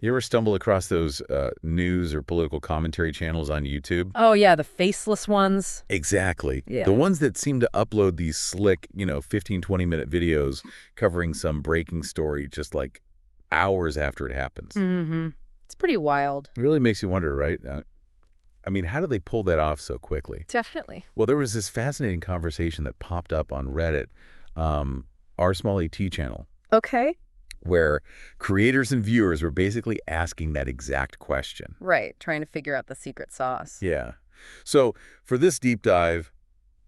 You ever stumble across those news or political commentary channels on YouTube? Oh, yeah, the faceless ones. Exactly. Yeah. The ones that seem to upload these slick, 15, 20-minute videos covering some breaking story just like hours after it happens. Mm-hmm. It's pretty wild. It really makes you wonder, right? I mean, how do they pull that off so quickly? Definitely. Well, there was this fascinating conversation that popped up on Reddit, r small at channel, Okay. where creators and viewers were basically asking that exact question. Right, trying to figure out the secret sauce. Yeah. So for this deep dive,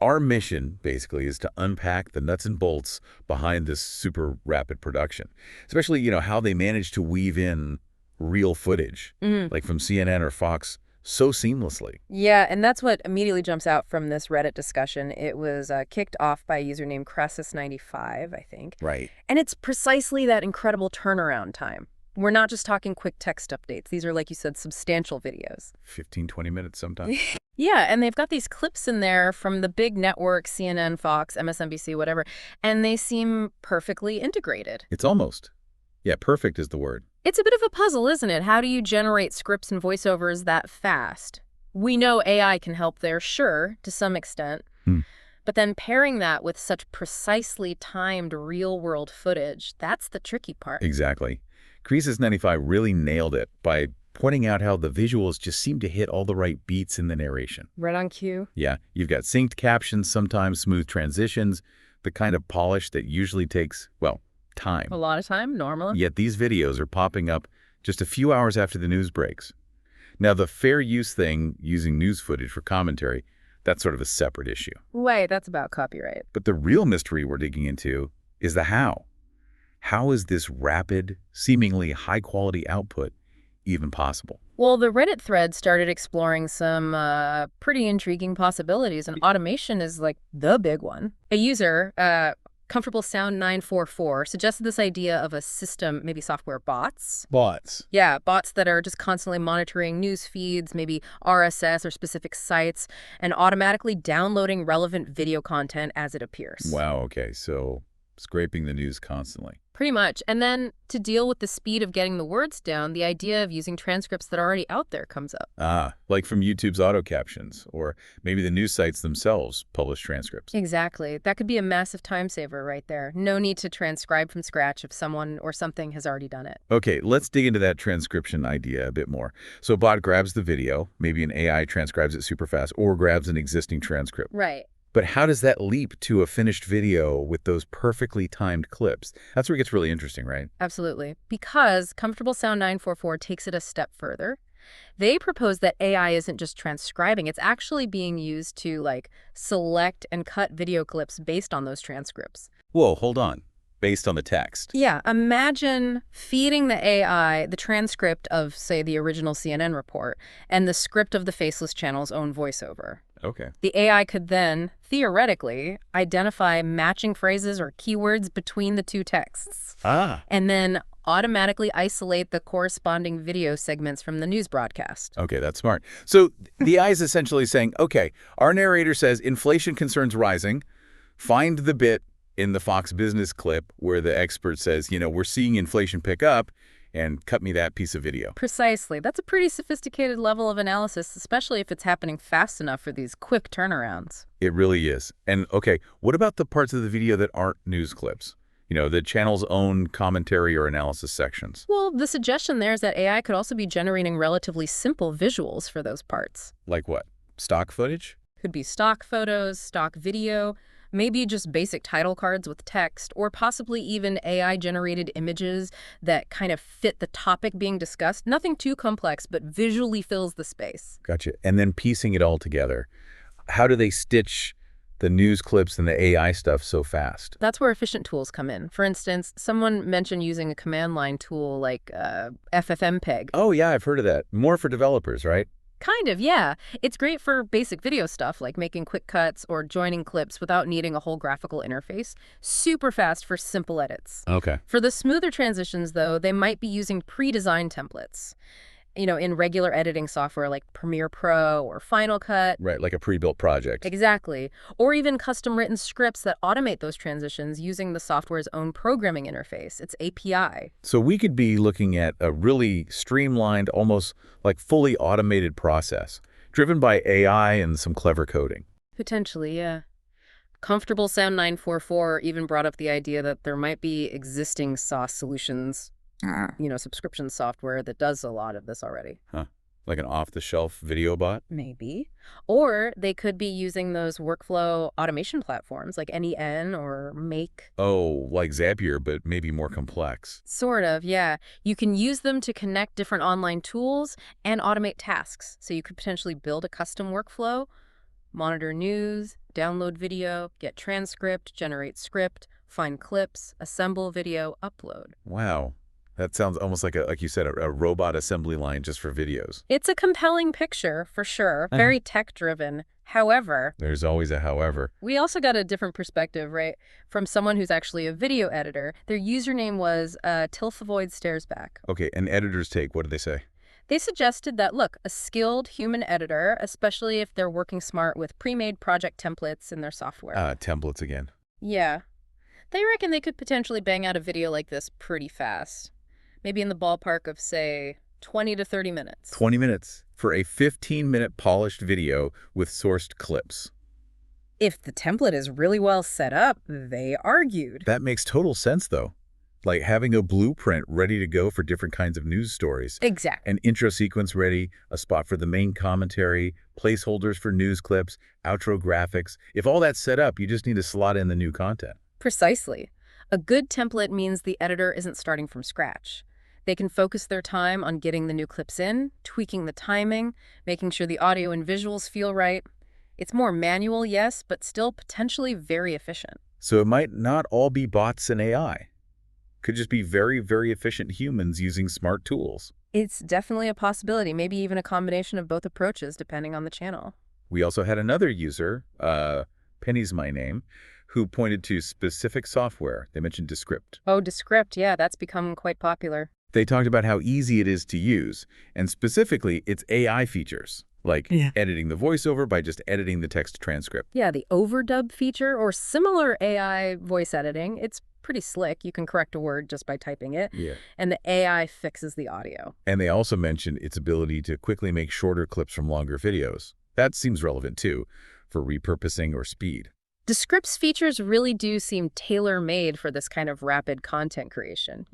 our mission basically is to unpack the nuts and bolts behind this super rapid production, especially, how they managed to weave in real footage, like from CNN or Fox, so seamlessly. Yeah, and that's what immediately jumps out from this Reddit discussion. It was kicked off by a user named Crassus95, I think. Right. And it's precisely that incredible turnaround time. We're not just talking quick text updates. These are, like you said, substantial videos. 15, 20 minutes sometimes. Yeah, and they've got these clips in there from the big networks, CNN, Fox, MSNBC, whatever, and they seem perfectly integrated. It's almost. Yeah, perfect is the word. It's a bit of a puzzle, isn't it? How do you generate scripts and voiceovers that fast? We know AI can help there, sure, to some extent. But then pairing that with such precisely timed real-world footage, that's the tricky part. Exactly. Crassus95 really nailed it by pointing out how the visuals just seem to hit all the right beats in the narration. Right on cue. Yeah, you've got synced captions, sometimes smooth transitions, the kind of polish that usually takes, well, time. A lot of time, normally. Yet these videos are popping up just a few hours after the news breaks. Now, the fair use thing, using news footage for commentary, that's sort of a separate issue. Wait, that's about copyright. But the real mystery we're digging into is the how. How is this rapid, seemingly high-quality output even possible? Well, the Reddit thread started exploring some pretty intriguing possibilities, and automation is like the big one. A user, Comfortable Sound 944, suggested this idea of a system, maybe software bots. Bots. Yeah, bots that are just constantly monitoring news feeds, maybe RSS or specific sites, and automatically downloading relevant video content as it appears. Wow, okay, so scraping the news constantly. Pretty much. And then to deal with the speed of getting the words down, the idea of using transcripts that are already out there comes up. Like from YouTube's auto captions, or maybe the news sites themselves publish transcripts. Exactly. That could be a massive time saver right there. No need to transcribe from scratch if someone or something has already done it. Okay, let's dig into that transcription idea a bit more. So a bot grabs the video, maybe an AI transcribes it super fast, or grabs an existing transcript. Right. But how does that leap to a finished video with those perfectly timed clips? That's where it gets really interesting, right? Absolutely. Because Comfortable Sound 944 takes it a step further. They propose that AI isn't just transcribing, it's actually being used to, like, select and cut video clips based on those transcripts. Whoa, hold on. Based on the text. Yeah, imagine feeding the AI the transcript of, say, the original CNN report and the script of the Faceless channel's own voiceover. Okay. The AI could then, theoretically, identify matching phrases or keywords between the two texts. And then automatically isolate the corresponding video segments from the news broadcast. Okay, that's smart. So the AI is essentially saying, okay, our narrator says inflation concerns rising. Find the bit in the Fox Business clip where the expert says, we're seeing inflation pick up, and cut me that piece of video. Precisely. That's a pretty sophisticated level of analysis, especially if it's happening fast enough for these quick turnarounds. It really is. And okay, what about the parts of the video that aren't news clips? The channel's own commentary or analysis sections. Well, the suggestion there is that AI could also be generating relatively simple visuals for those parts. Like what? Stock footage? Could be stock photos, stock video, maybe just basic title cards with text, or possibly even AI-generated images that kind of fit the topic being discussed. Nothing too complex, but visually fills the space. Gotcha. And then piecing it all together. How do they stitch the news clips and the AI stuff so fast? That's where efficient tools come in. For instance, someone mentioned using a command line tool like FFmpeg. Oh, yeah, I've heard of that. More for developers, right? Kind of, yeah. It's great for basic video stuff like making quick cuts or joining clips without needing a whole graphical interface. Super fast for simple edits. Okay. For the smoother transitions, though, they might be using pre-designed templates. in regular editing software like Premiere Pro or Final Cut. Right, like a pre-built project. Exactly. Or even custom-written scripts that automate those transitions using the software's own programming interface, its API. So we could be looking at a really streamlined, almost like fully automated process, driven by AI and some clever coding. Potentially, yeah. Comfortable Sound 944 even brought up the idea that there might be existing SaaS solutions, subscription software that does a lot of this already. Huh. Like an off-the-shelf video bot? Maybe. Or they could be using those workflow automation platforms like NEN or Make. Oh, like Zapier, but maybe more complex. Sort of, yeah. You can use them to connect different online tools and automate tasks. So you could potentially build a custom workflow, monitor news, download video, get transcript, generate script, find clips, assemble video, upload. Wow. That sounds almost like you said, a robot assembly line just for videos. It's a compelling picture, for sure. Very tech-driven. However... There's always a however. We also got a different perspective, right? From someone who's actually a video editor. Their username was Tilthavoid Stares Back. Okay, an editor's take. What did they say? They suggested that, look, a skilled human editor, especially if they're working smart with pre-made project templates in their software. Templates again. Yeah. They reckon they could potentially bang out a video like this pretty fast. Maybe in the ballpark of, say, 20 to 30 minutes. 20 minutes for a 15-minute polished video with sourced clips. If the template is really well set up, they argued. That makes total sense, though. Like having a blueprint ready to go for different kinds of news stories. Exactly. An intro sequence ready, a spot for the main commentary, placeholders for news clips, outro graphics. If all that's set up, you just need to slot in the new content. Precisely. A good template means the editor isn't starting from scratch. They can focus their time on getting the new clips in, tweaking the timing, making sure the audio and visuals feel right. It's more manual, yes, but still potentially very efficient. So it might not all be bots and AI. Could just be very, very efficient humans using smart tools. It's definitely a possibility, maybe even a combination of both approaches, depending on the channel. We also had another user, Penny's my name, who pointed to specific software. They mentioned Descript. Oh, Descript, yeah, that's become quite popular. They talked about how easy it is to use, and specifically its AI features, like editing the voiceover by just editing the text transcript. Yeah, the overdub feature or similar AI voice editing, it's pretty slick. You can correct a word just by typing it. Yeah. And the AI fixes the audio. And they also mentioned its ability to quickly make shorter clips from longer videos. That seems relevant, too, for repurposing or speed. Descript's features really do seem tailor-made for this kind of rapid content creation,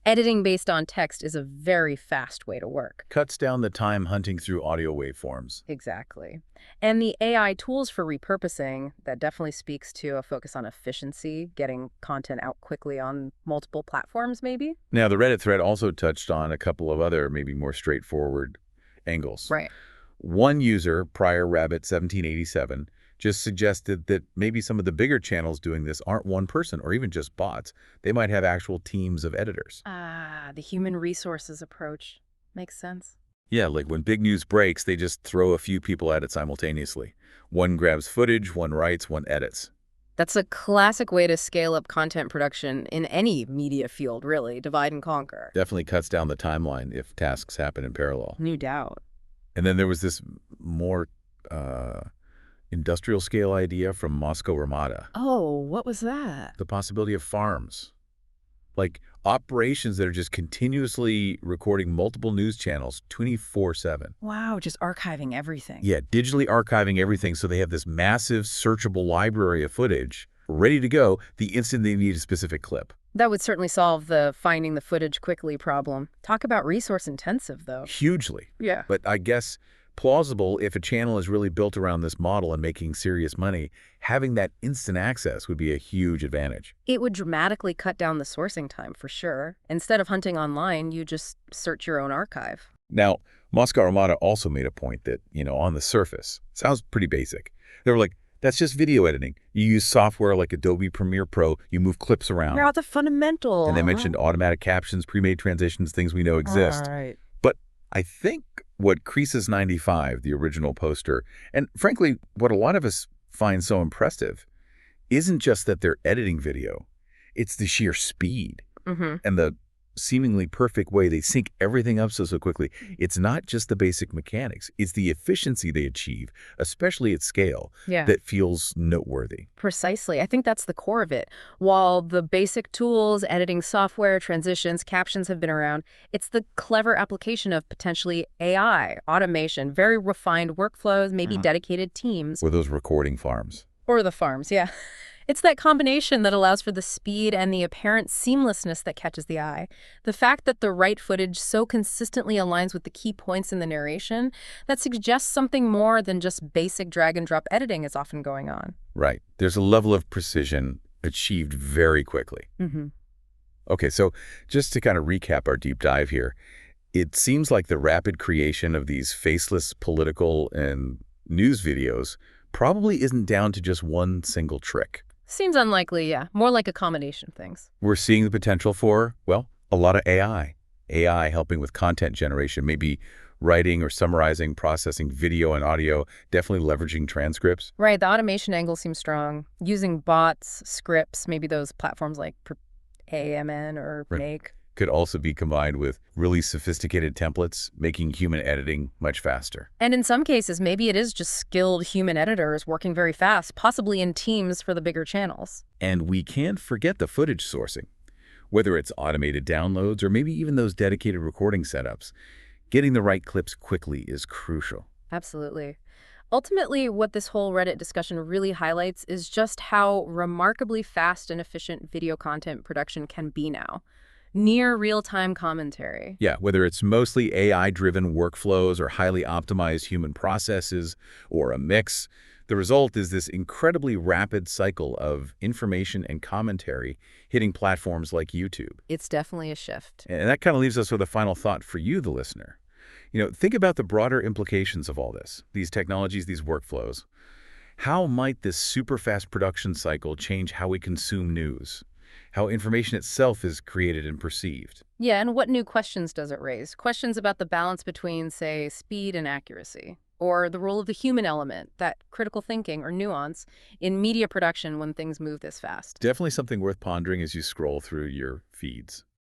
Editing based on text is a very fast way to work. Cuts down the time hunting through audio waveforms. Exactly. And the AI tools for repurposing, that definitely speaks to a focus on efficiency, getting content out quickly on multiple platforms, maybe? Now, the Reddit thread also touched on a couple of other, maybe more straightforward angles. Right. One user, Prior Rabbit 1787, just suggested that maybe some of the bigger channels doing this aren't one person or even just bots. They might have actual teams of editors. The human resources approach. Makes sense. Yeah, like when big news breaks, they just throw a few people at it simultaneously. One grabs footage, one writes, one edits. That's a classic way to scale up content production in any media field, really. Divide and conquer. Definitely cuts down the timeline if tasks happen in parallel. No doubt. And then there was this more industrial scale idea from Moscow Ramada. Oh, what was that? The possibility of farms. Like operations that are just continuously recording multiple news channels 24/7. Wow, just archiving everything. Yeah, digitally archiving everything so they have this massive searchable library of footage ready to go the instant they need a specific clip. That would certainly solve the finding the footage quickly problem. Talk about resource intensive, though. Hugely. Yeah. But I guess plausible if a channel is really built around this model and making serious money, having that instant access would be a huge advantage. It would dramatically cut down the sourcing time, for sure. Instead of hunting online, you just search your own archive. Now, Moscow Ramada also made a point that, on the surface, sounds pretty basic. They were like, that's just video editing. You use software like Adobe Premiere Pro, you move clips around. They're all the fundamental. And they mentioned automatic captions, pre-made transitions, things we know exist. All right. But I think what Creases95, the original poster, and frankly, what a lot of us find so impressive, isn't just that they're editing video. It's the sheer speed and the seemingly perfect way. They sync everything up so quickly. It's not just the basic mechanics. It's the efficiency they achieve, especially at scale, Yeah. that feels noteworthy. Precisely. I think that's the core of it. While the basic tools, editing software, transitions, captions have been around, it's the clever application of potentially AI, automation, very refined workflows, maybe dedicated teams. Or those recording farms. Or the farms, yeah. It's that combination that allows for the speed and the apparent seamlessness that catches the eye. The fact that the right footage so consistently aligns with the key points in the narration, that suggests something more than just basic drag-and-drop editing is often going on. Right. There's a level of precision achieved very quickly. Okay, so just to kind of recap our deep dive here, it seems like the rapid creation of these faceless political and news videos probably isn't down to just one single trick. Seems unlikely, yeah. More like a combination of things. We're seeing the potential for, well, a lot of AI. AI helping with content generation, maybe writing or summarizing, processing video and audio, definitely leveraging transcripts. Right, the automation angle seems strong. Using bots, scripts, maybe those platforms like AMN or Make. Could also be combined with really sophisticated templates, making human editing much faster. And in some cases, maybe it is just skilled human editors working very fast, possibly in teams for the bigger channels. And we can't forget the footage sourcing. Whether it's automated downloads or maybe even those dedicated recording setups, getting the right clips quickly is crucial. Absolutely. Ultimately, what this whole Reddit discussion really highlights is just how remarkably fast and efficient video content production can be now. Near real-time commentary. Yeah, whether it's mostly AI-driven workflows or highly optimized human processes or a mix, the result is this incredibly rapid cycle of information and commentary hitting platforms like YouTube. It's definitely a shift. And that kind of leaves us with a final thought for you, the listener. Think about the broader implications of all this, these technologies, these workflows. How might this super fast production cycle change how we consume news? How information itself is created and perceived? Yeah, and what new questions does it raise? Questions about the balance between, say, speed and accuracy, or the role of the human element, that critical thinking or nuance, in media production when things move this fast. Definitely something worth pondering as you scroll through your feeds.